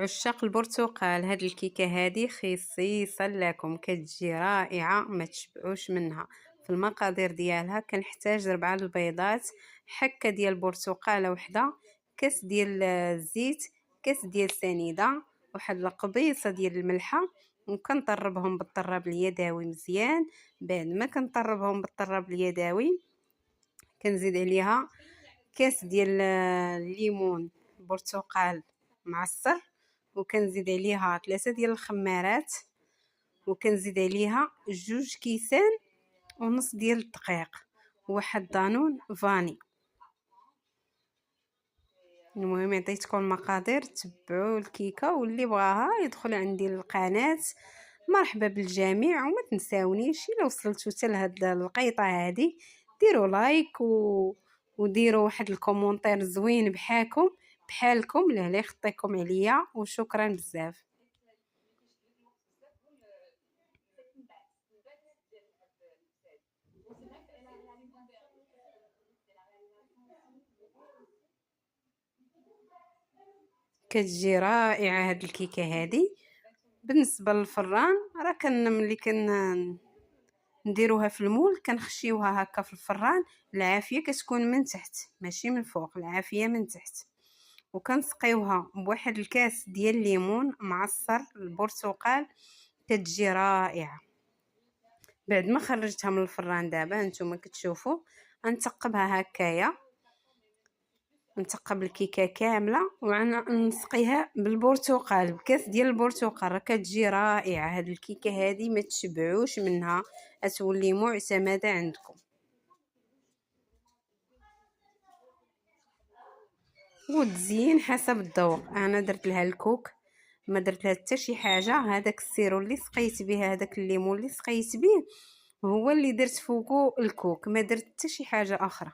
عشاق البرتقال، هاد الكيكه هادي خصيصا لكم، كتجي رائعه ما تشبعوش منها. في المقادير ديالها كنحتاج 4 البيضات، حكه ديال البرتقاله وحده، كاس ديال الزيت، كاس ديال سنيده، واحد القبيصه ديال الملحه. وكنطربهم بالطراب اليدوي مزيان. بعد ما كنطربهم بالطراب اليدوي كنزيد عليها كاس ديال الليمون برتقال معصر، وكنزيد عليها 3 ديال الخمارات، وكنزيد عليها 2 كيسان ونص ديال الدقيق، وواحد دانون فاني. المهم عطيتكم المقادير، تبعوا الكيكه، واللي بغاها يدخل عندي القناه. مرحبا بالجميع، وما تنساونيش الا وصلتوا حتى لهاد القيطه هادي ديروا لايك وديروا واحد الكومونتير زوين بحالكم لهلا يخطيكم عليا، وشكرا بزاف. كتجي رائعه هاد الكيكه هادي. بالنسبه للفران راه ملي نديروها في المول كنخشيوها هكا في الفران، العافيه كتكون من تحت ماشي من فوق، العافيه من تحت. وكنسقيوها بواحد الكاس ديال الليمون معصر البرتقال، كتجي رائعه. بعد ما خرجتها من الفران دابا نتوما كتشوفوا غنثقبها هكايا، نثقب الكيكه كامله ونسقيها بالبرتقال، بكاس ديال البرتقال. راه كتجي رائعه هاد الكيكه هادي ما تشبعوش منها، تولي معتمده عندكم. وتزيين حسب الذوق، انا درت لها الكوك، ما درت لها حتى شي حاجه. هذاك السيرو اللي سقيت به، هذاك الليمون اللي سقيت به، هو اللي درت فوقو الكوك، ما درت حتى شي حاجه اخرى.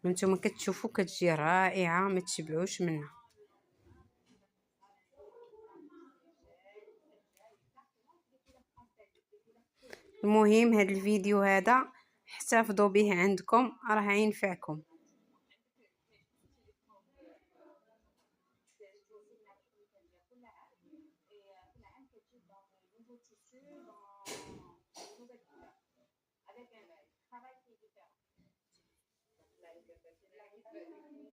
نتوما كتشوفوا كتجي رائعه ما تشبعوش منها. المهم هذا الفيديو هذا احتفظوا به عندكم، راه ينفعكم.